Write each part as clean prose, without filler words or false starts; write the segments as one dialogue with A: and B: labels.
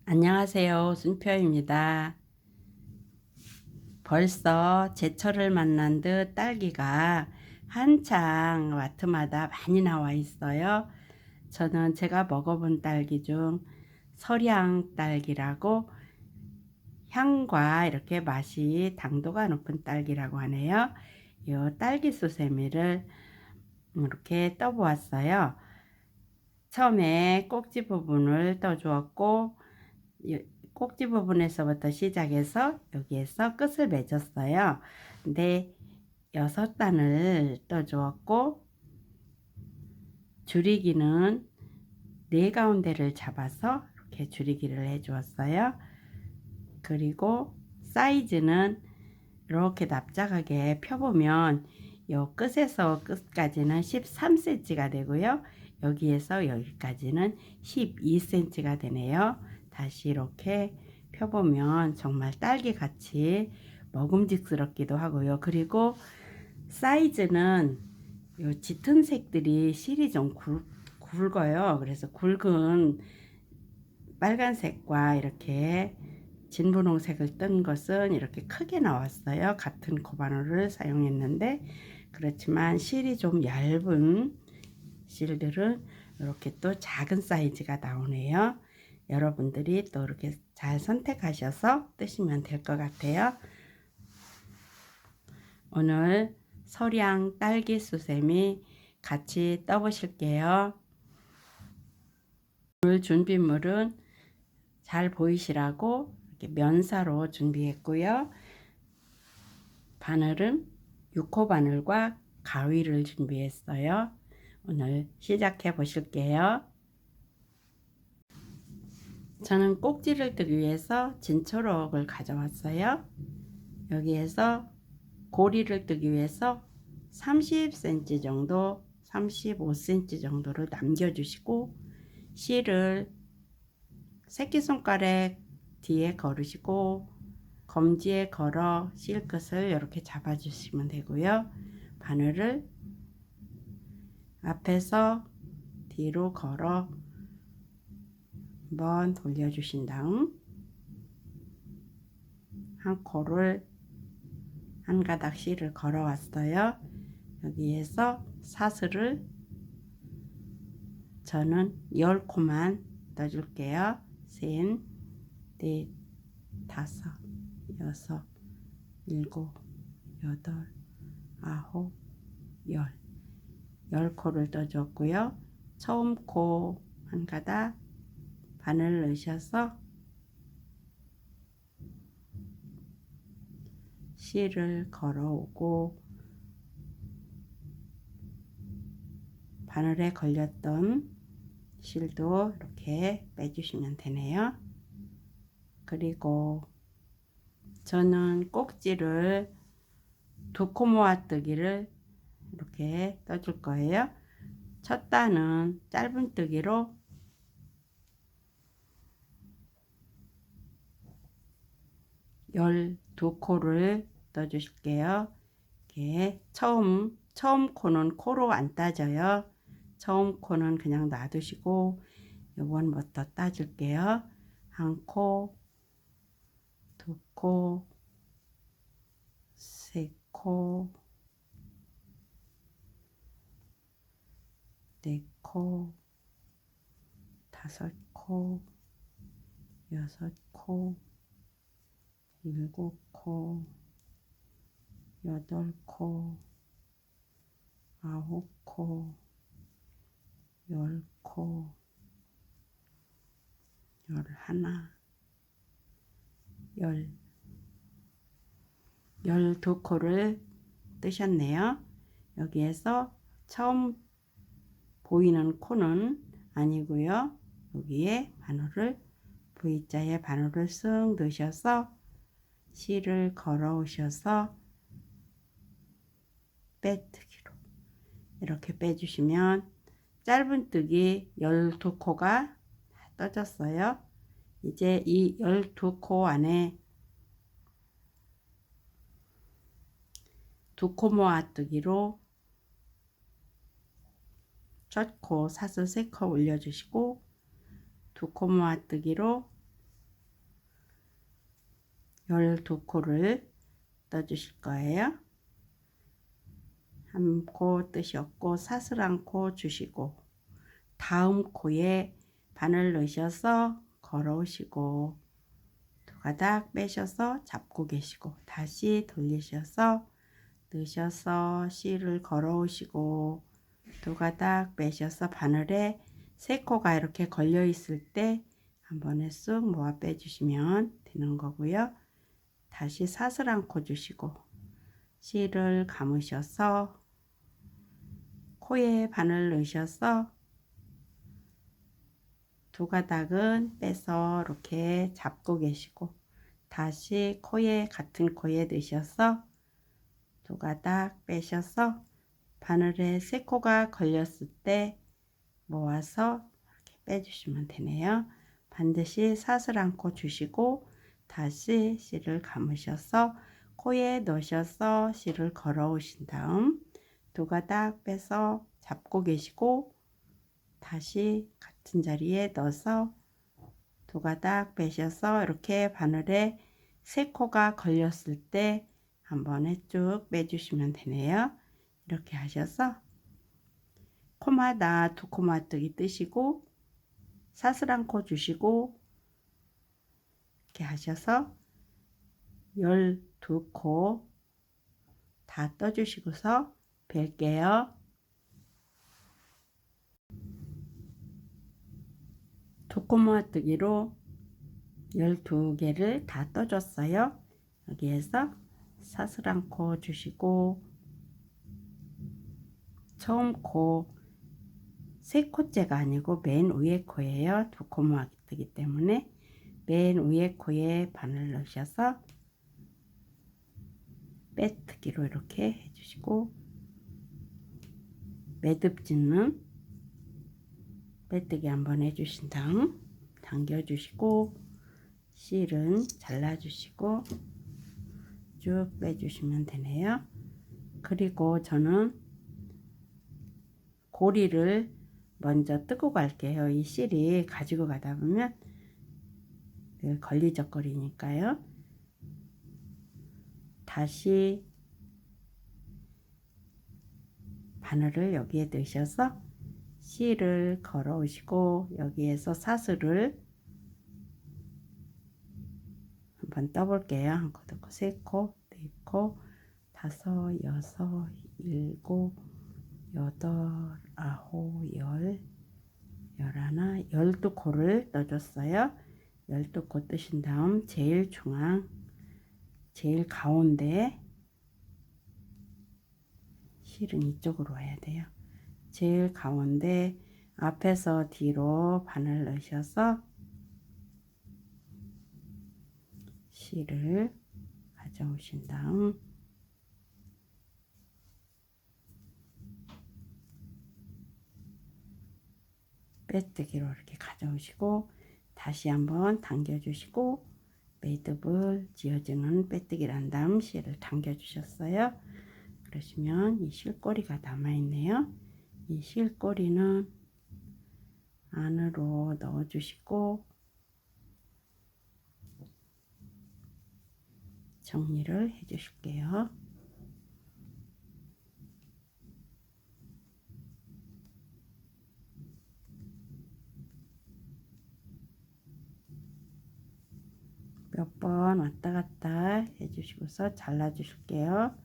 A: 안녕하세요. 순표입니다. 벌써 제철을 만난 듯 딸기가 한창 마트마다 많이 나와 있어요. 저는 제가 먹어본 딸기 중 설향 딸기라고 향과 이렇게 맛이 당도가 높은 딸기라고 하네요. 이 딸기 수세미를 이렇게 떠보았어요. 처음에 꼭지 부분을 떠주었고 꼭지 부분에서부터 시작해서 여기에서 끝을 맺었어요. 근데 6단을 떠주었고 줄이기는 네 가운데를 잡아서 이렇게 줄이기를 해 주었어요. 그리고 사이즈는 이렇게 납작하게 펴보면 요 끝에서 끝까지는 13cm가 되고요. 여기에서 여기까지는 12cm가 되네요. 다시 이렇게 펴보면 정말 딸기 같이 먹음직스럽기도 하고요. 그리고 사이즈는 요 짙은 색들이 실이 좀 굵어요. 그래서 굵은 빨간색과 이렇게 진분홍색을 뜬 것은 이렇게 크게 나왔어요. 같은 코바늘을 사용했는데 그렇지만 실이 좀 얇은 실들은 이렇게 또 작은 사이즈가 나오네요. 여러분들이 또 이렇게 잘 선택하셔서 뜨시면 될 것 같아요. 오늘 설향 딸기 수세미 같이 떠보실게요. 오늘 준비물은 잘 보이시라고 이렇게 면사로 준비했고요. 바늘은 6호 바늘과 가위를 준비했어요. 오늘 시작해 보실게요. 저는 꼭지를 뜨기 위해서 진초록을 가져왔어요. 여기에서 고리를 뜨기 위해서 30cm 정도 35cm 정도를 남겨주시고 실을 새끼손가락 뒤에 걸으시고 검지에 걸어 실끝을 이렇게 잡아 주시면 되고요. 바늘을 앞에서 뒤로 걸어 한번 돌려 주신 다음 한 코를 한 가닥 실을 걸어 왔어요. 여기에서 사슬을 저는 10코만 떠줄게요. 셋, 넷, 다섯, 여섯, 일곱, 여덟, 아홉, 열. 10코를 떠줬고요. 처음 코 한 가닥 바늘 넣으셔서 실을 걸어오고 바늘에 걸렸던 실도 이렇게 빼주시면 되네요. 그리고 저는 꼭지를 2코 모아뜨기를 이렇게 떠줄 거예요. 첫 단은 짧은 뜨기로 열두 코를 떠주실게요. 이렇게 처음 코는 코로 안 따져요. 처음 코는 그냥 놔두시고 요번부터 따줄게요. 한 코, 두 코, 세 코, 네 코, 다섯 코, 여섯 코, 일곱 코, 여덟 코, 아홉 코, 열 코, 열하나, 12코를 뜨셨네요. 여기에서 처음 보이는 코는 아니고요. 여기에 바늘을 V자에 바늘을 쓱 넣으셔서 실을 걸어 오셔서 빼뜨기로 이렇게 빼주시면 짧은 뜨기 12코가 떠졌어요. 이제 이 12코 안에 2코 모아뜨기로 첫 코 사슬 3코 올려주시고 2코 모아뜨기로 12코를 떠주실 거예요. 한 코 뜨셨고 사슬한 코 주시고 다음 코에 바늘 넣으셔서 걸어오시고 두 가닥 빼셔서 잡고 계시고 다시 돌리셔서 넣으셔서 실을 걸어오시고 두 가닥 빼셔서 바늘에 세 코가 이렇게 걸려 있을 때 한 번에 쑥 모아 빼주시면 되는 거고요. 다시 사슬한 코 주시고 실을 감으셔서 코에 바늘 넣으셔서 두 가닥은 빼서 이렇게 잡고 계시고 다시 코에 같은 코에 넣으셔서 두 가닥 빼셔서 바늘에 세 코가 걸렸을 때 모아서 이렇게 빼주시면 되네요. 반드시 사슬한 코 주시고 다시 실을 감으셔서 코에 넣으셔서 실을 걸어 오신 다음 두 가닥 빼서 잡고 계시고 다시 같은 자리에 넣어서 두 가닥 빼셔서 이렇게 바늘에 세 코가 걸렸을 때 한 번에 쭉 빼주시면 되네요. 이렇게 하셔서 코마다 두 코마뜨기 뜨시고 사슬한 코 주시고 이렇게 하셔서 12코 다 떠주시고서 뵐게요. 두 코마뜨기로 12개를 다 떠줬어요. 여기에서 사슬한 코 주시고 처음 코 세 코째가 아니고 맨 위에 코예요. 두 코마 뜨기 때문에 맨 위에 코에 바늘 넣으셔서 빼뜨기로 이렇게 해주시고 매듭 짓는 빼뜨기 한번 해주신 다음 당겨주시고 실은 잘라주시고 쭉 빼주시면 되네요. 그리고 저는 고리를 먼저 뜨고 갈게요. 이 실이 가지고 가다 보면 걸리적거리니까요. 다시 바늘을 여기에 넣으셔서 실을 걸어 오시고 여기에서 사슬을 한번 떠볼게요. 한 코, 두 코, 세 코, 네 코, 다섯, 여섯, 일곱, 여덟, 아홉, 열, 열하나, 12코를 떠줬어요. 12코 뜨신 다음 제일 중앙, 제일 가운데 실은 이쪽으로 와야 돼요. 제일 가운데 앞에서 뒤로 바늘 넣으셔서 실을 가져오신 다음 빼뜨기로 이렇게 가져오시고 다시 한번 당겨 주시고 매듭을 지어주는 빼뜨기를 한 다음 실을 당겨 주셨어요. 그러시면 이 실꼬리가 남아 있네요. 이 실꼬리는 안으로 넣어 주시고 정리를 해 주실게요. 몇 번 왔다 갔다 해 주시고서 잘라 주실게요.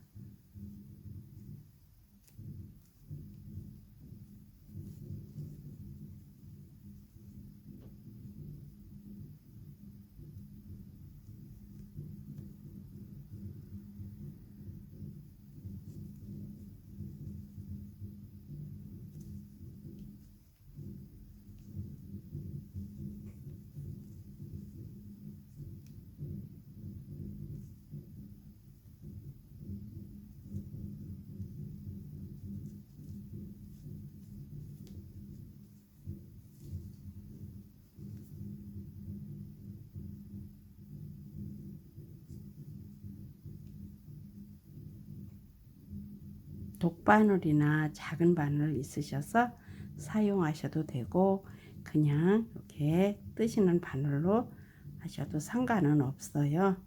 A: 독바늘이나 작은 바늘 있으셔서 사용하셔도 되고 그냥 이렇게 뜨시는 바늘로 하셔도 상관은 없어요.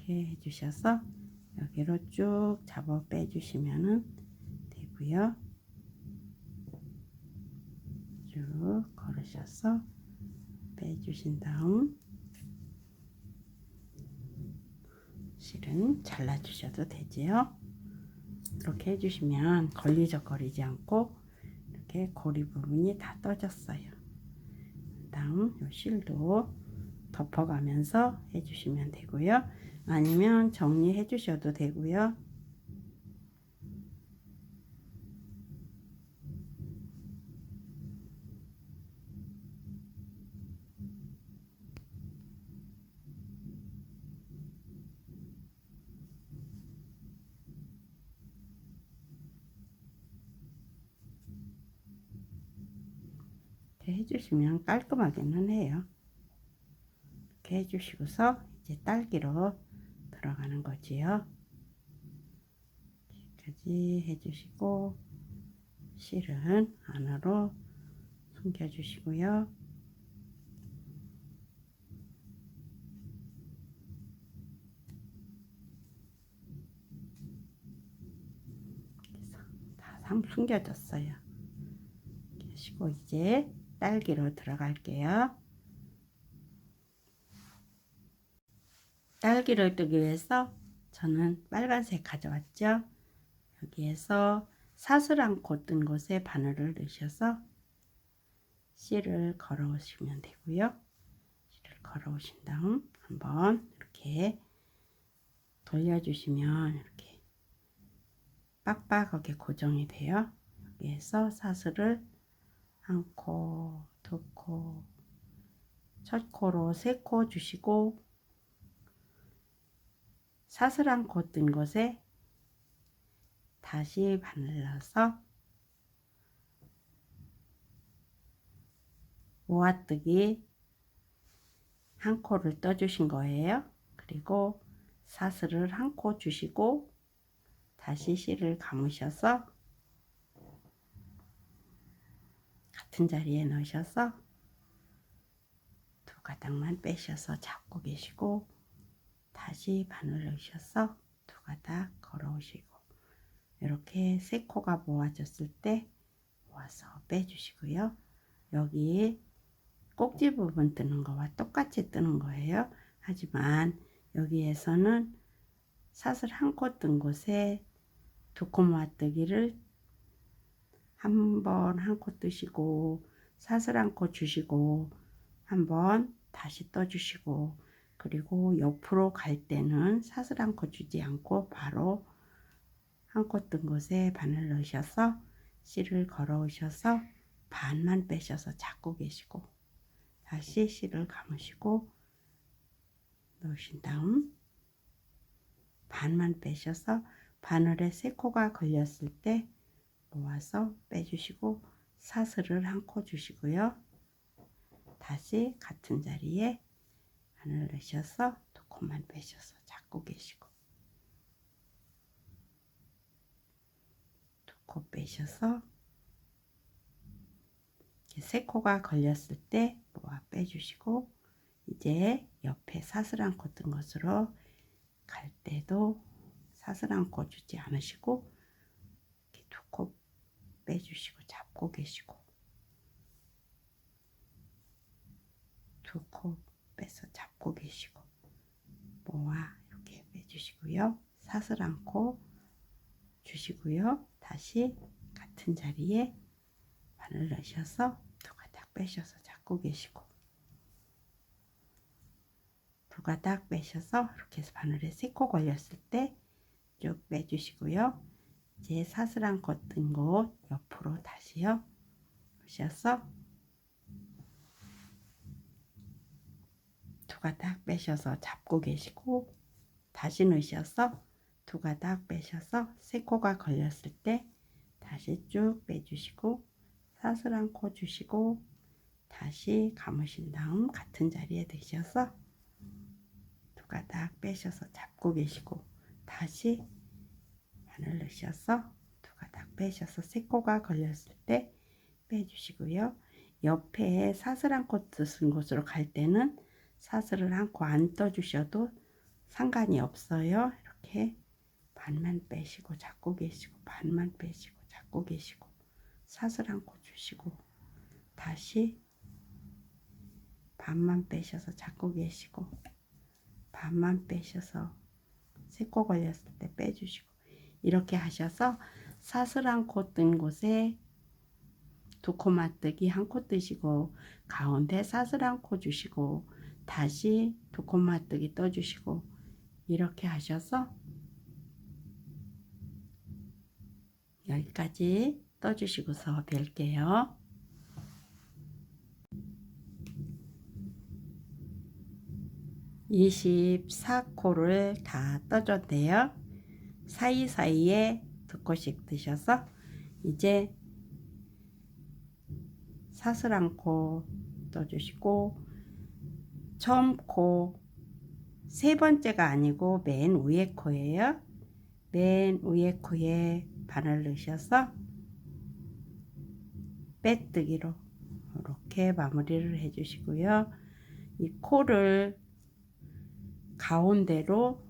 A: 이렇게 해주셔서 여기로 쭉 잡아 빼주시면은 되고요. 쭉 걸으셔서 빼주신 다음 실은 잘라주셔도 되지요. 이렇게 해주시면 걸리적거리지 않고 이렇게 고리 부분이 다 떠졌어요. 다음 요 실도 덮어가면서 해주시면 되고요. 아니면 정리해 주셔도 되고요. 이렇게 해주시면 깔끔하기는 해요. 이렇게 해주시고서 이제 딸기로 들어가는 거지요. 여기까지 해주시고 실은 안으로 숨겨 주시고요. 다 숨겨졌어요. 하시고 이제 딸기로 들어갈게요. 딸기를 뜨기 위해서 저는 빨간색 가져왔죠. 여기에서 사슬 않고 뜬 곳에 바늘을 넣으셔서 실을 걸어 오시면 되고요. 실을 걸어 오신 다음 한번 이렇게 돌려주시면 이렇게 빡빡하게 고정이 돼요. 여기에서 사슬을 한 코, 두 코, 첫 코로 세 코 주시고 사슬 한 코 뜬 곳에 다시 바늘 넣어서 모아뜨기 한 코를 떠주신 거예요. 그리고 사슬을 한 코 주시고 다시 실을 감으셔서 같은 자리에 넣으셔서 두 가닥만 빼셔서 잡고 계시고 다시 바늘 넣으셔서 두 가닥 걸어 오시고 이렇게 세 코가 모아졌을 때 모아서 빼주시고요. 여기 꼭지 부분 뜨는 거와 똑같이 뜨는 거예요. 하지만 여기에서는 사슬 한 코 뜬 곳에 두 코 모아뜨기를 한 번 한 코 뜨시고 사슬 한 코 주시고 한번 다시 떠주시고 그리고 옆으로 갈 때는 사슬 한 코 주지 않고 바로 한 코 뜬 곳에 바늘 넣으셔서 실을 걸어 오셔서 반만 빼셔서 잡고 계시고 다시 실을 감으시고 넣으신 다음 반만 빼셔서 바늘에 세 코가 걸렸을 때 모아서 빼주시고 사슬을 한 코 주시고요. 다시 같은 자리에 바늘 넣으셔서 두 코만 빼셔서 잡고 계시고 두 코 빼셔서 세 코가 걸렸을 때 모아 빼주시고 이제 옆에 사슬 한 코 뜬 것으로 갈 때도 사슬 한 코 주지 않으시고 이렇게 두 코 빼주시고 잡고 계시고 두 코 빼서 잡고 계시고 모아 이렇게 빼주시고요. 사슬 한 코 주시고요. 다시 같은 자리에 바늘 넣으셔서 두 가닥 빼셔서 잡고 계시고 두 가닥 빼셔서 이렇게 해서 바늘에 세 코 걸렸을 때 쭉 빼주시고요. 이제 사슬 한 코 뜬 곳 옆으로 다시요 오셔서 두 가닥 빼셔서 잡고 계시고 다시 넣으셔서 두 가닥 빼셔서 세 코가 걸렸을 때 다시 쭉 빼주시고 사슬 한 코 주시고 다시 감으신 다음 같은 자리에 드셔서 두 가닥 빼셔서 잡고 계시고 다시 바늘 넣으셔서 두 가닥 빼셔서 세 코가 걸렸을 때 빼주시고요. 옆에 사슬 한 코 뜨신 곳으로 갈 때는 사슬을 한 코 안 떠주셔도 상관이 없어요. 이렇게 반만 빼시고 잡고 계시고, 반만 빼시고 잡고 계시고, 사슬 한 코 주시고, 다시 반만 빼셔서 잡고 계시고, 반만 빼셔서 세 코 걸렸을 때 빼주시고, 이렇게 하셔서 사슬 한 코 뜬 곳에 두 코 맞뜨기 한 코 뜨시고, 가운데 사슬 한 코 주시고, 다시 두 코 맞뜨기 떠주시고, 이렇게 하셔서 여기까지 떠주시고서 뵐게요. (24) 코를 다 떠줬대요. 사이사이에 두 코씩 뜨셔서 이제 사슬 한 코 떠주시고, 처음 코 세 번째가 아니고 맨 위에 코예요. 맨 위에 코에 바늘 넣으셔서 빼뜨기로 이렇게 마무리를 해 주시고요. 이 코를 가운데로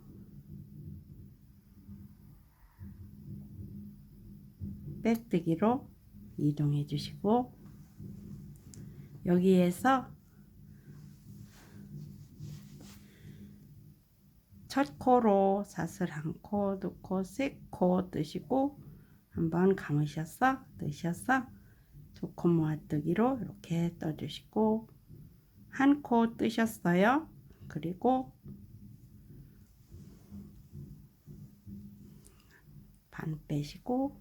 A: 빼뜨기로 이동해 주시고, 여기에서 첫 코로 사슬 한 코, 두 코, 세 코 뜨시고 한번 감으셔서 넣으셔서 두 코 모아뜨기로 이렇게 떠주시고, 한 코 뜨셨어요. 그리고 반 빼시고,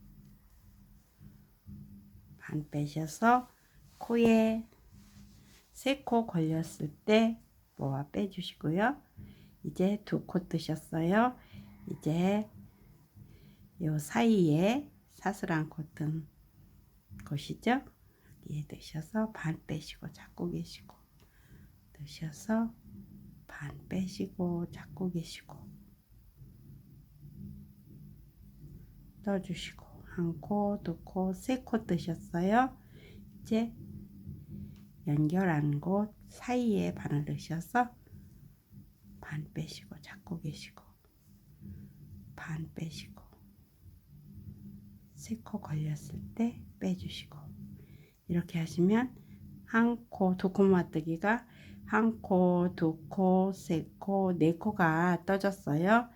A: 반 빼셔서 코에 세 코 걸렸을 때 모아 빼주시고요. 이제 두 코 뜨셨어요. 이제 요 사이에 사슬 한 코 뜬 곳이죠. 여기에 넣으셔서 반 빼시고 잡고 계시고, 넣으셔서 반 빼시고 잡고 계시고, 떠주시고, 한 코, 두 코, 세 코 뜨셨어요. 이제 연결한 곳 사이에 바늘 넣으셔서 반 빼시고 잡고 계시고, 반 빼시고, 세 코 걸렸을 때 빼주시고, 이렇게 하시면 한 코, 두 코 맞뜨기가 한 코, 두 코, 세 코, 네 코가 떠졌어요.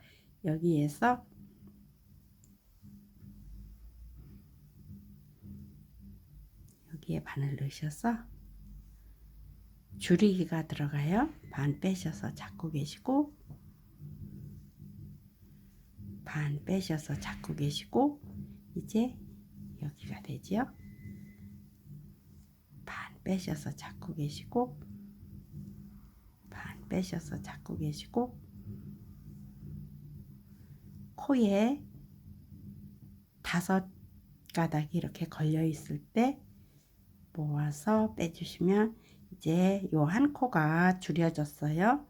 A: 여기에서 여기에 바늘 넣으셔서 줄이기가 들어가요. 반 빼셔서 잡고 계시고, 반 빼셔서 잡고 계시고, 이제 여기가 되지요. 반 빼셔서 잡고 계시고, 반 빼셔서 잡고 계시고, 코에 5가닥이 이렇게 걸려 있을 때 모아서 빼주시면 이제 요 한 코가 줄여졌어요.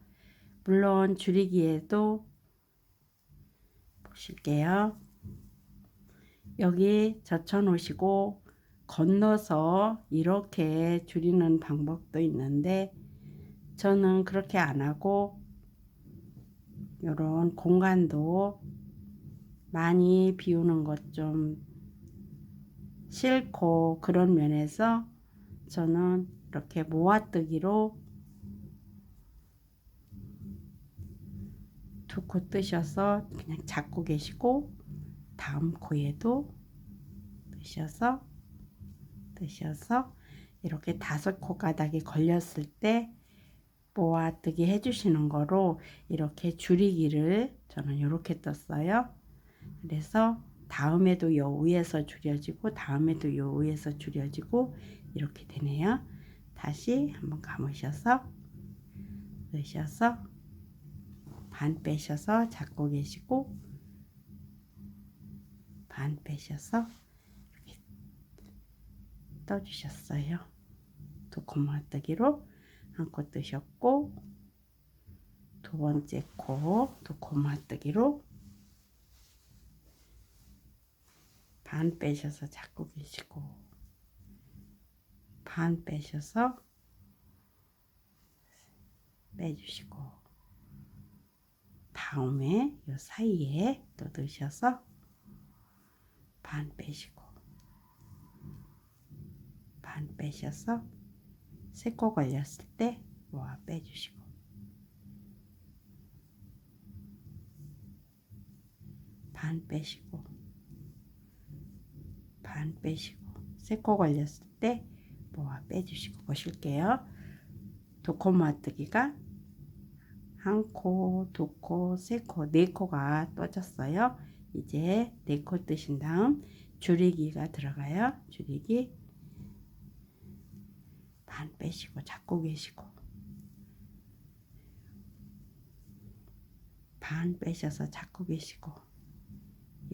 A: 물론 줄이기에도 보실게요. 여기 젖혀 놓으시고 건너서 이렇게 줄이는 방법도 있는데, 저는 그렇게 안 하고 요런 공간도 많이 비우는 것 좀 싫고, 그런 면에서 저는 이렇게 모아뜨기로 두 코 뜨셔서 그냥 잡고 계시고, 다음 코에도 뜨셔서 이렇게 5코 가닥이 걸렸을 때 모아뜨기 해주시는 거로 이렇게 줄이기를 저는 이렇게 떴어요. 그래서 다음에도 요 위에서 줄여지고, 다음에도 요 위에서 줄여지고, 이렇게 되네요. 다시 한번 감으셔서 넣으셔서 반 빼셔서 잡고 계시고, 반 빼셔서 이렇게 떠주셨어요. 두 코 맞뜨기로 한 코 뜨셨고, 두 번째 코 두 코 맞뜨기로 반 빼셔서 잡고 계시고, 반 빼셔서 빼주시고, 다음에 이 사이에 또 넣으셔서 반 빼시고 반 빼셔서 세 코 걸렸을 때 모아 빼주시고 반 빼시고 반 빼시고 세 코 걸렸을 때 모아 빼주시고 보실게요. 두 코 모아뜨기가 한 코, 두 코, 세 코, 네 코가 떠졌어요. 이제 네 코 뜨신 다음 줄이기가 들어가요. 줄이기 반 빼시고 잡고 계시고 반 빼셔서 잡고 계시고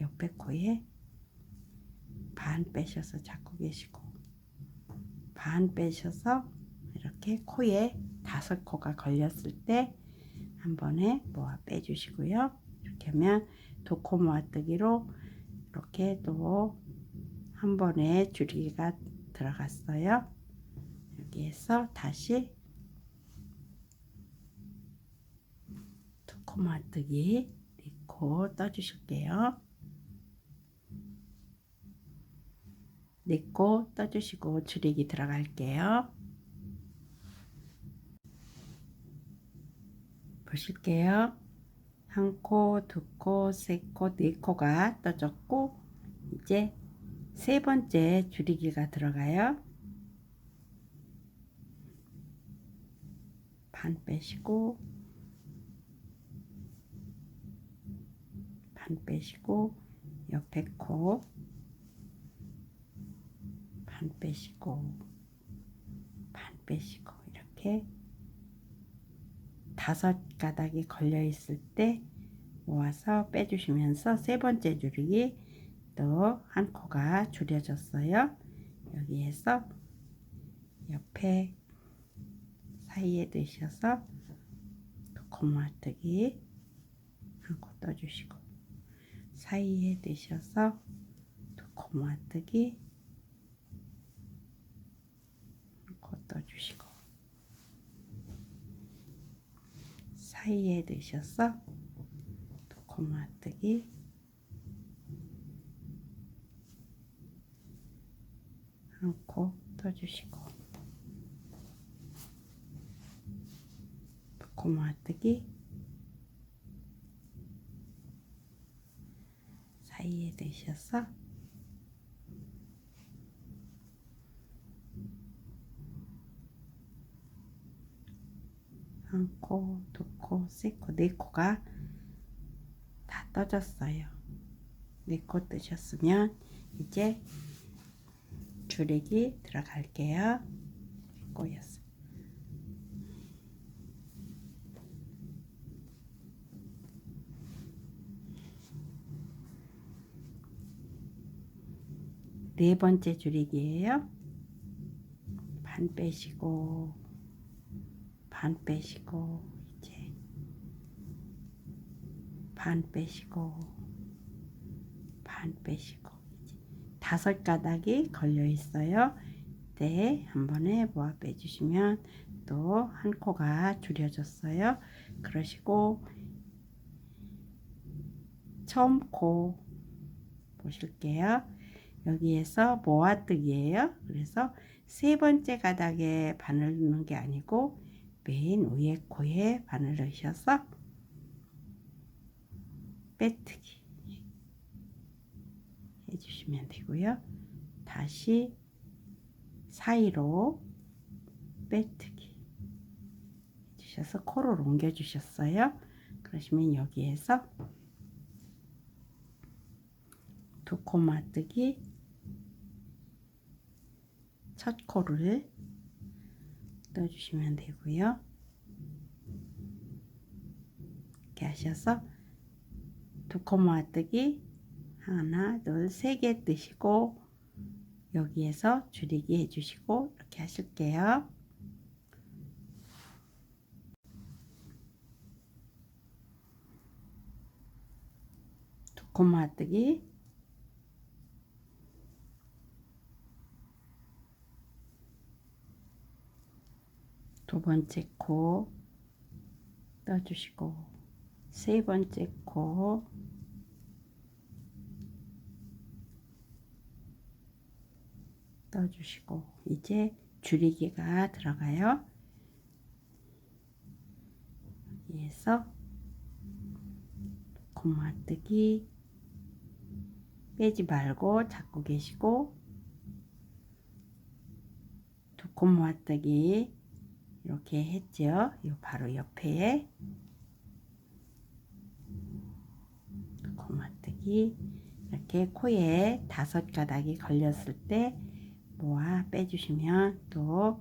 A: 옆에 코에 반 빼셔서 잡고 계시고 반 빼셔서 이렇게 코에 5코가 걸렸을 때 한 번에 모아 빼주시고요. 이렇게 하면 두 코 모아뜨기로 이렇게 또 한 번에 줄이기가 들어갔어요. 여기에서 다시 두 코 모아뜨기 4코 떠주실게요. 4코 떠주시고 줄이기 들어갈게요. 보실게요. 한 코, 두 코, 세 코, 네 코가 떠졌고 이제 세 번째 줄이기가 들어가요. 반 빼시고 반 빼시고 옆에 코 반 빼시고 반 빼시고 이렇게 5가닥이 걸려 있을 때 모아서 빼주시면서 세 번째 줄이기 또 한 코가 줄여졌어요. 여기에서 옆에 사이에 넣으셔서 두 코 모아뜨기 한 코 떠주시고 사이에 넣으셔서 두 코 모아뜨기 한 코 떠주시고 사이에 넣으셔서 두 코 모아뜨기 한 코 떠주시고 두 코 모아뜨기 사이에 넣으셔서 한 코, 두 코, 세 코, 네 코가 다 떠졌어요. 4코 뜨셨으면 이제 줄이기 들어갈게요. 꼬였어요. 네 번째 줄이기예요. 반 빼시고 반 빼시고 이제 반 빼시고 반 빼시고 5가닥이 걸려 있어요. 네, 한 번에 모아 빼주시면 또 한 코가 줄여졌어요. 그러시고 처음 코 보실게요. 여기에서 모아뜨기예요. 그래서 세 번째 가닥에 바늘 넣는 게 아니고 맨 위에 코에 바늘 넣으셔서 빼뜨기 해주시면 되고요. 다시 사이로 빼뜨기 해주셔서 코를 옮겨 주셨어요. 그러시면 여기에서 두 코 맞뜨기 첫 코를 떠주시면 되고요. 이렇게 하셔서 두 코 맞뜨기 하나, 둘, 세 개 뜨시고 여기에서 줄이기 해주시고 이렇게 하실게요. 두 코 맞뜨기 두 번째 코 떠주시고 세 번째 코 떠주시고 이제 줄이기가 들어가요. 여기에서 고마뜨기 빼지 말고 잡고 계시고 두 코 모아뜨기 이렇게 했죠. 요 바로 옆에 고마뜨기 이렇게 코에 5가닥이 걸렸을 때 모아 빼주시면 또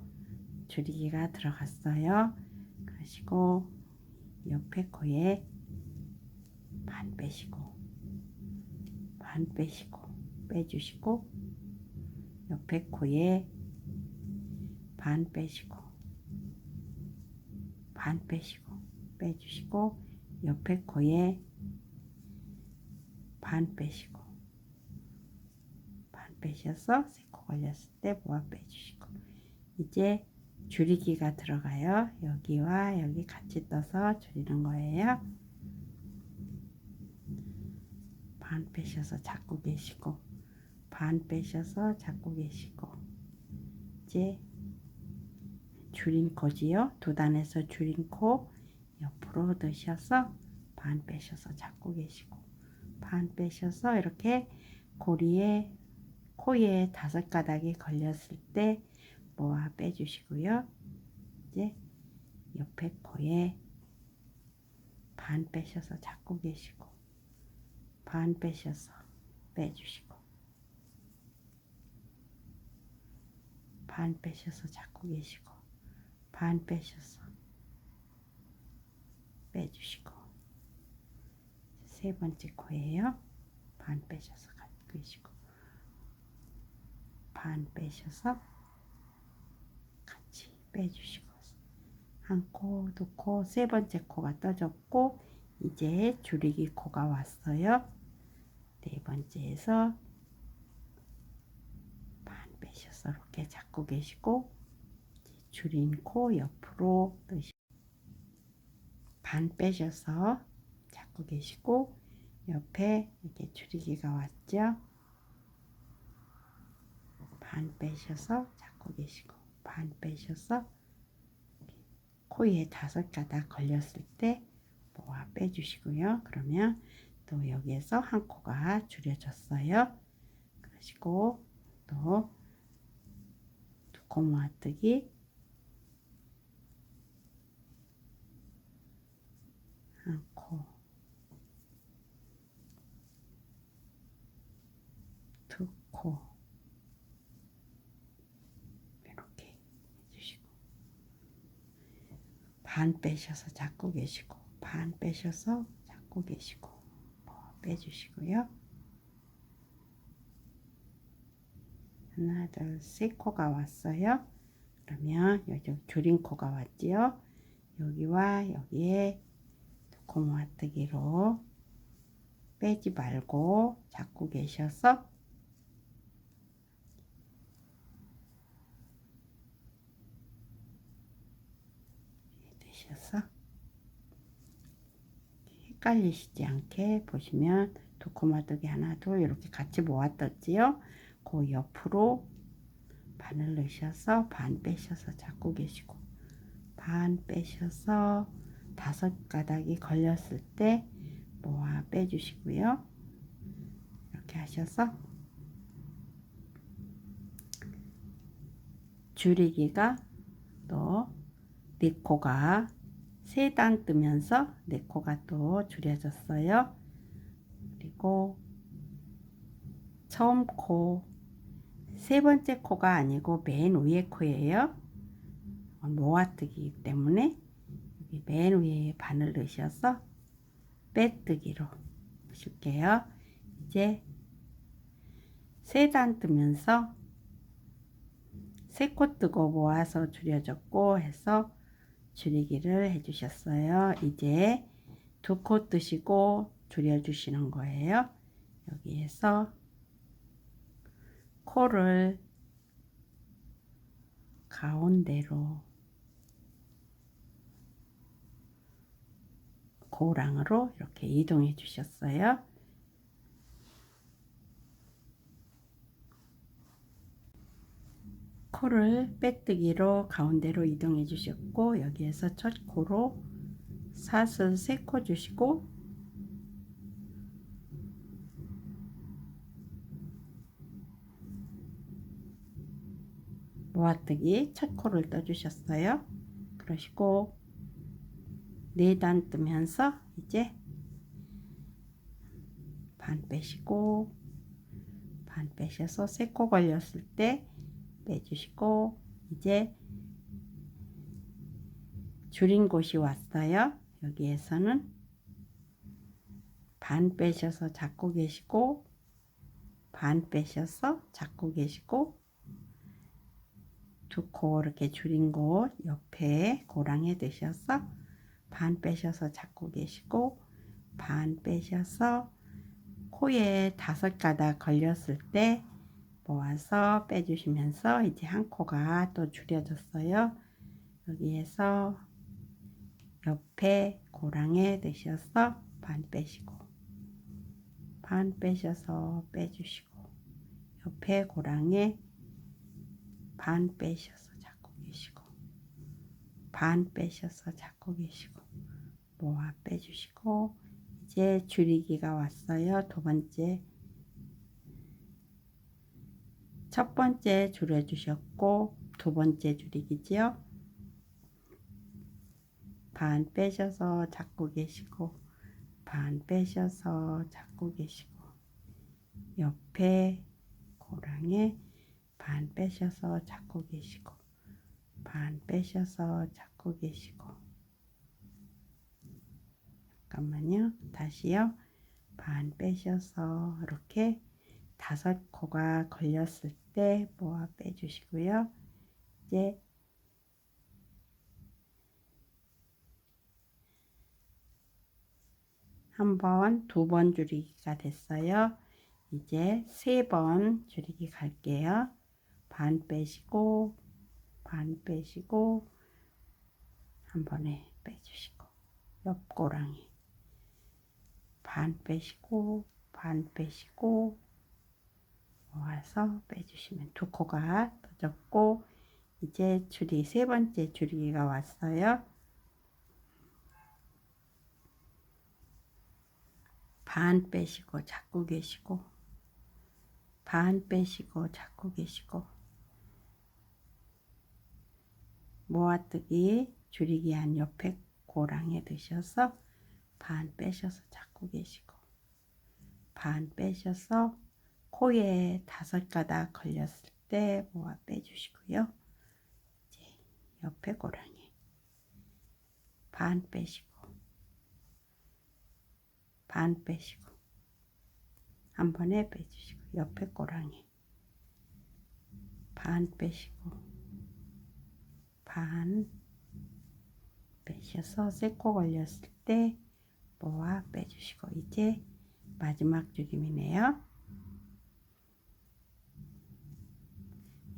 A: 줄이기가 들어갔어요. 그러시고 옆에 코에 반 빼시고 반 빼시고 빼주시고 옆에 코에 반 빼시고 반 빼시고 빼주시고 옆에 코에 반 빼시고 반 빼셔서 세 코 걸렸을 때 모아 빼주시고 이제 줄이기가 들어가요. 여기와 여기 같이 떠서 줄이는 거예요. 반 빼셔서 잡고 계시고 반 빼셔서 잡고 계시고 이제 줄인 코지요. 두 단에서 줄인 코 옆으로 드셔서 반 빼셔서 잡고 계시고 반 빼셔서 이렇게 고리에 코에 5가닥이 걸렸을 때 모아 빼주시고요. 이제 옆에 코에 반 빼셔서 잡고 계시고 반 빼셔서 빼주시고 반 빼셔서 잡고 계시고 반 빼셔서 빼주시고 세 번째 코예요. 반 빼셔서 갖고 계시고 반 빼셔서 같이 빼주시고 한 코, 두 코, 세 번째 코가 떠졌고 이제 줄이기 코가 왔어요. 네 번째에서 반 빼셔서 이렇게 잡고 계시고 줄인 코 옆으로 뜨시고 반 빼셔서 잡고 계시고 옆에 이렇게 줄이기가 왔죠. 반 빼셔서 잡고 계시고 반 빼셔서 코에 5가닥 걸렸을 때 모아 빼주시고요. 그러면 또 여기에서 한 코가 줄여졌어요. 그러시고 또 두 코 모아뜨기 한 코, 두 코 이렇게 해주시고 반 빼셔서 잡고 계시고 반 빼셔서 잡고 계시고 빼주시고요. 하나, 둘, 세 코가 왔어요. 그러면 여기 줄인 코가 왔지요. 여기와 여기에 두 코 모아뜨기로 빼지 말고 잡고 계셔서 드셔서 헷갈리시지 않게 보시면 두 코 모아뜨기 하나, 둘 이렇게 같이 모았었지요. 그 옆으로 반을 넣으셔서 반 빼셔서 잡고 계시고 반 빼셔서 5가닥이 걸렸을 때 모아 빼주시고요. 이렇게 하셔서 줄이기가 또 네 코가 3단 뜨면서 네 코가 또 줄여졌어요. 그리고 처음 코 세 번째 코가 아니고 맨 위에 코예요. 모아뜨기이기 때문에 여기 맨 위에 반을 넣으셔서 빼뜨기로 보실게요. 이제 3단 뜨면서 3코 뜨고 모아서 줄여졌고 해서 줄이기를 해주셨어요. 이제 2코 뜨시고 줄여주시는 거예요. 여기에서 코를 가운데로 고랑으로 이렇게 이동해 주셨어요. 코를 빼뜨기로 가운데로 이동해 주셨고, 여기에서 첫 코로 사슬 3코 주시고, 모아뜨기 첫 코를 떠주셨어요. 그러시고 4단 뜨면서 이제 반 빼시고, 반 빼셔서 3코 걸렸을 때 빼주시고, 이제 줄인 곳이 왔어요. 여기에서는 반 빼셔서 잡고 계시고, 반 빼셔서 잡고 계시고, 2코 이렇게 줄인 곳 옆에 고랑에 드셔서 반 빼셔서 잡고 계시고, 반 빼셔서 코에 5가닥 걸렸을 때 모아서 빼주시면서 이제 한 코가 또 줄여졌어요. 여기에서 옆에 고랑에 드셔서 반 빼시고, 반 빼셔서 빼주시고, 옆에 고랑에 반 빼셔서 잡고 계시고, 반 빼셔서 잡고 계시고, 모아 빼주시고, 이제 줄이기가 왔어요. 첫 번째 줄여주셨고, 2번째 줄이기지요. 반 빼셔서 잡고 계시고, 반 빼셔서 잡고 계시고, 옆에 고랑에 반 빼셔서 잡고 계시고, 반 빼셔서 잡고 계시고, 잠깐만요. 다시요. 반 빼셔서 이렇게 5코가 걸렸을 때 모아 빼주시고요. 이제 한 번, 2번 줄이기가 됐어요. 이제 3번 줄이기 갈게요. 반 빼시고, 반 빼시고, 한 번에 빼주시고, 옆 고랑이 반 빼시고, 반 빼시고, 모아서 빼주시면 2코가 떠졌고, 이제 줄이 3번째 줄이기가 왔어요. 반 빼시고 잡고 계시고, 반 빼시고 잡고 계시고, 모아뜨기 줄이기 한 옆에 고랑에 드셔서 반 빼셔서 잡고 계시고, 반 빼셔서 코에 5가닥 걸렸을 때 모아 빼주시고요. 이제 옆에 고랑에 반 빼시고, 반 빼시고, 한 번에 빼주시고, 옆에 고랑에 반 빼시고, 반 빼셔서 3코 걸렸을 때 모아 빼주시고, 이제 마지막 줄임이네요.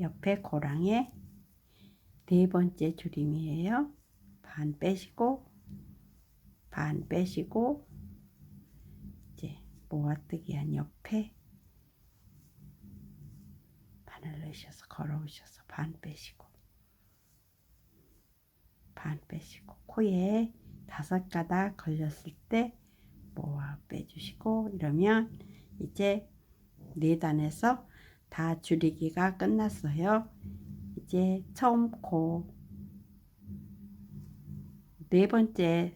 A: 옆에 고랑에 4번째 줄임이에요. 반 빼시고, 반 빼시고, 이제 모아뜨기 한 옆에 바늘 넣으셔서 걸어오셔서 반 빼시고, 반 빼시고, 코에 5가닥 걸렸을 때 모아 빼주시고, 이러면 이제 4단에서 다 줄이기가 끝났어요. 이제 처음 코 4번째,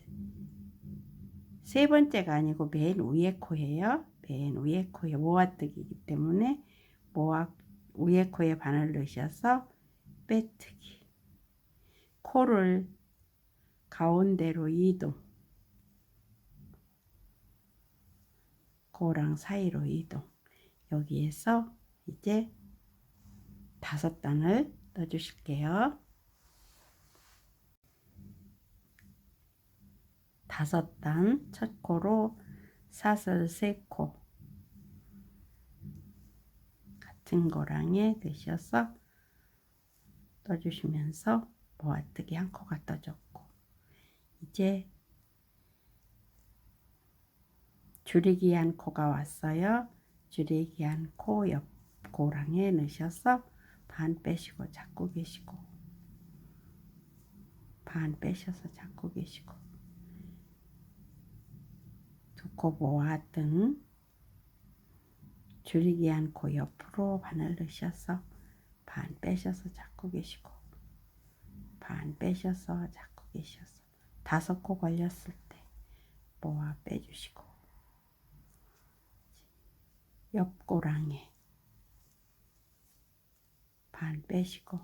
A: 3번째가 아니고 맨 위에 코예요. 맨 위에 코에 모아뜨기이기 때문에 위에 코에 바늘 넣으셔서 빼뜨기, 코를 가운데로 이동, 코랑 사이로 이동. 여기에서 이제 5단을 떠주실게요. 5단 첫 코로 사슬 3코 같은 고랑에 넣으셔서 떠주시면서 모아뜨기 한 코가 떠졌고, 이제 줄이기 한 코가 왔어요. 줄이기 한 코 옆 고랑에 넣으셔서 반 빼시고 잡고 계시고, 반 빼셔서 잡고 계시고, 두 코 모았던 줄이기 한 코 옆으로 반을 넣으셔서 반 빼셔서 잡고 계시고, 반 빼셔서 잡고 계셔서 다섯 코 걸렸을 때 모아 빼주시고, 옆 고랑에 반 빼시고,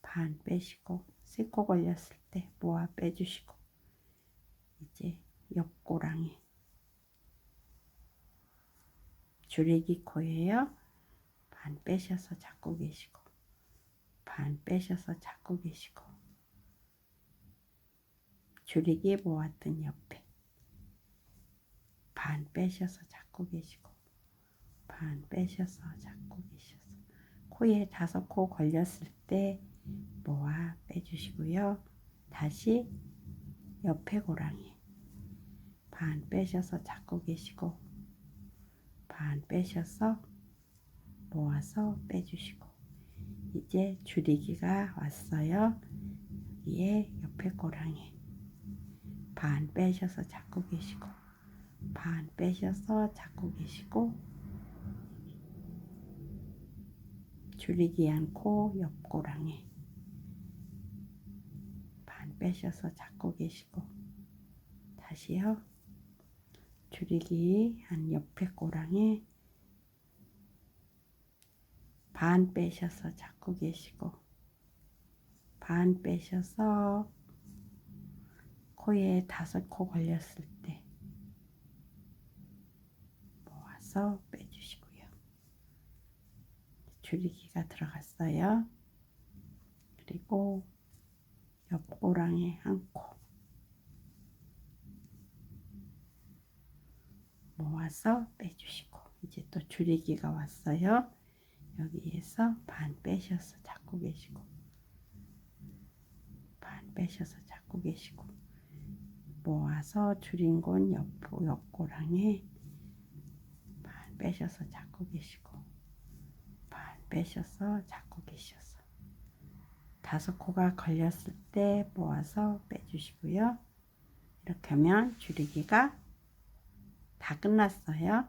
A: 반 빼시고, 세 코 걸렸을 때 모아 빼주시고, 이제 옆 고랑에 줄이기 코예요. 반 빼셔서 잡고 계시고, 반 빼셔서 잡고 계시고, 줄이기 모았던 옆에 반 빼셔서 잡고 계시고, 반 빼셔서 잡고 계셔서 코에 다섯 코 걸렸을 때 모아 빼주시고요. 다시 옆에 고랑에 반 빼셔서 잡고 계시고, 반 빼셔서 모아서 빼주시고, 이제 줄이기가 왔어요. 여기에 옆에 고랑에 반 빼셔서 잡고 계시고, 반 빼셔서 잡고 계시고, 줄이기 않고 옆 고랑에 반 빼셔서 잡고 계시고, 다시요. 줄이기 한 옆에 고랑에 반 빼셔서 잡고 계시고, 반 빼셔서 코에 다섯 코 걸렸을 때 모아서 빼주시고요. 줄이기가 들어갔어요. 그리고 옆 고랑에 한 코 모아서 빼주시고, 이제 또 줄이기가 왔어요. 여기에서 반 빼셔서 잡고 계시고, 반 빼셔서 잡고 계시고, 모아서 줄인 곳 옆 고랑에 반 빼셔서 잡고 계시고, 반 빼셔서 잡고 계셔서 다섯 코가 걸렸을 때 모아서 빼주시고요. 이렇게 하면 줄이기가 다 끝났어요.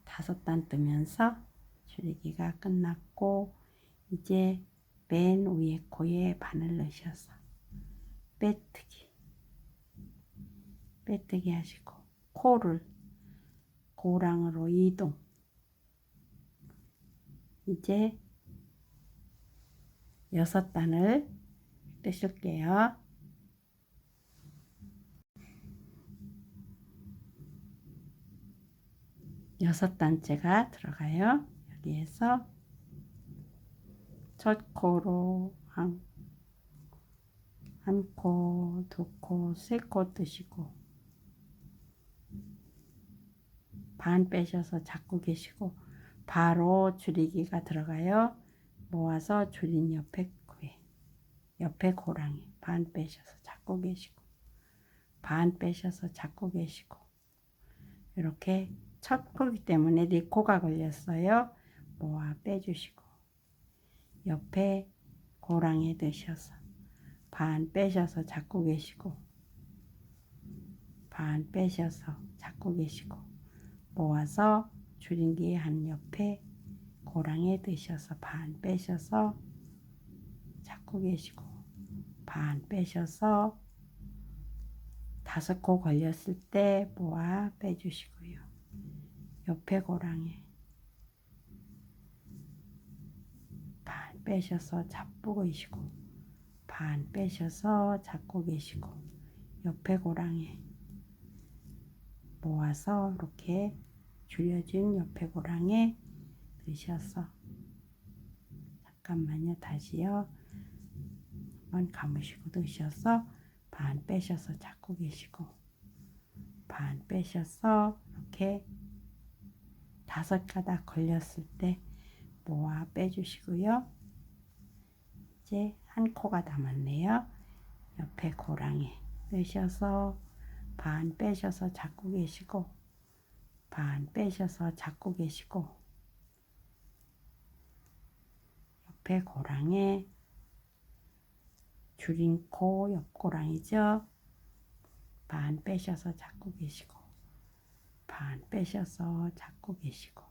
A: 다섯 단 뜨면서 줄이기가 끝났고, 이제 맨 위에 코에 바늘 넣으셔서 빼뜨기 하시고, 코를 고랑으로 이동. 이제 여섯 단을 뜨실게요. 여섯 단째가 들어가요. 여기에서 첫 코로 한 코, 두 코, 세 코 뜨시고, 반 빼셔서 잡고 계시고, 바로 줄이기가 들어가요. 모아서 줄인 옆에 코에, 옆에 고랑에 반 빼셔서 잡고 계시고, 반 빼셔서 잡고 계시고, 이렇게 첫 코기 때문에 네 코가 걸렸어요. 모아 빼주시고, 옆에 고랑에 드셔서 반 빼셔서 잡고 계시고, 반 빼셔서 잡고 계시고, 모아서 줄임기 한 옆에 고랑에 드셔서 반 빼셔서 잡고 계시고, 반 빼셔서 다섯 코 걸렸을 때 모아 빼주시고요. 옆에 고랑에 반 빼셔서 잡고 계시고, 반 빼셔서 잡고 계시고, 옆에 고랑에 모아서 이렇게 줄여진 옆에 고랑에 넣으셔서, 잠깐만요. 다시요. 한번 감으시고 넣으셔서 반 빼셔서 잡고 계시고, 반 빼셔서 이렇게 다섯 가닥 걸렸을 때 모아 빼주시고요. 이제 한 코가 남았네요. 옆에 고랑에 넣으셔서 반 빼셔서 잡고 계시고, 반 빼셔서 잡고 계시고, 옆에 고랑에 줄인 코 옆고랑이죠. 반 빼셔서 잡고 계시고, 반 빼셔서 잡고 계시고,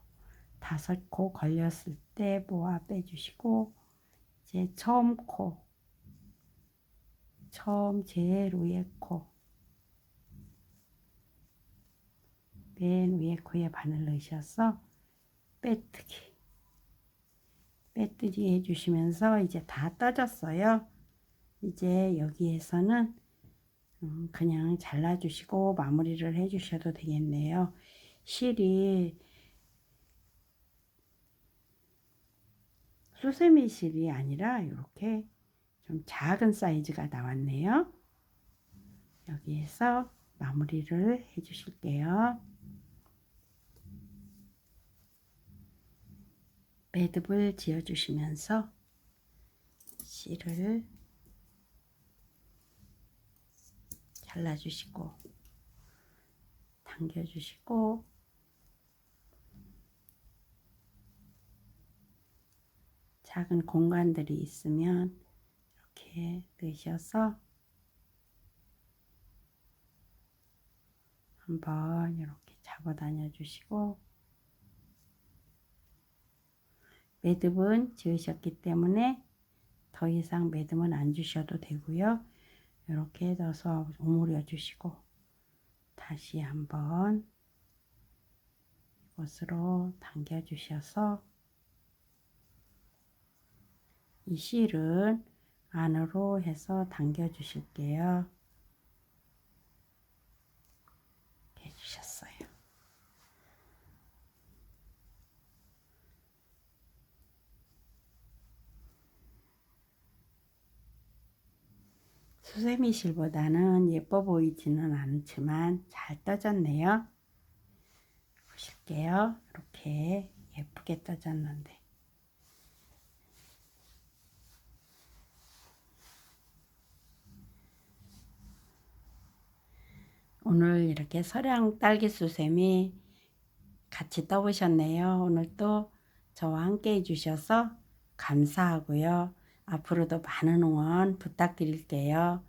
A: 5코 걸렸을 때 모아 빼주시고, 이제 처음 코, 처음 제일 위에 코, 맨 위에 코에 바늘 넣으셔서 빼뜨기 해주시면서 이제 다 떠졌어요. 이제 여기에서는 그냥 잘라주시고 마무리를 해주셔도 되겠네요. 실이 수세미 실이 아니라 이렇게 좀 작은 사이즈가 나왔네요. 여기에서 마무리를 해주실게요. 매듭을 지어주시면서 실을 잘라주시고 당겨주시고 작은 공간들이 있으면 이렇게 넣으셔서 한번 이렇게 잡아 다녀 주시고 매듭은 지으셨기 때문에 더 이상 매듭은 안 주셔도 되고요. 이렇게 넣어서 오므려 주시고 다시 한번 이곳으로 당겨 주셔서 이 실은 안으로 해서 당겨 주실게요. 이렇게 해주셨어요. 수세미 실보다는 예뻐 보이지는 않지만 잘 떠졌네요. 보실게요. 이렇게 예쁘게 떠졌는데 오늘 이렇게 서량 딸기 수세미 같이 떠보셨네요. 오늘 또 저와 함께 해주셔서 감사하고요. 앞으로도 많은 응원 부탁드릴게요.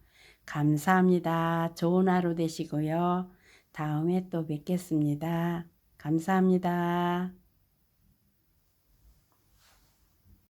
A: 감사합니다. 좋은 하루 되시고요. 다음에 또 뵙겠습니다. 감사합니다.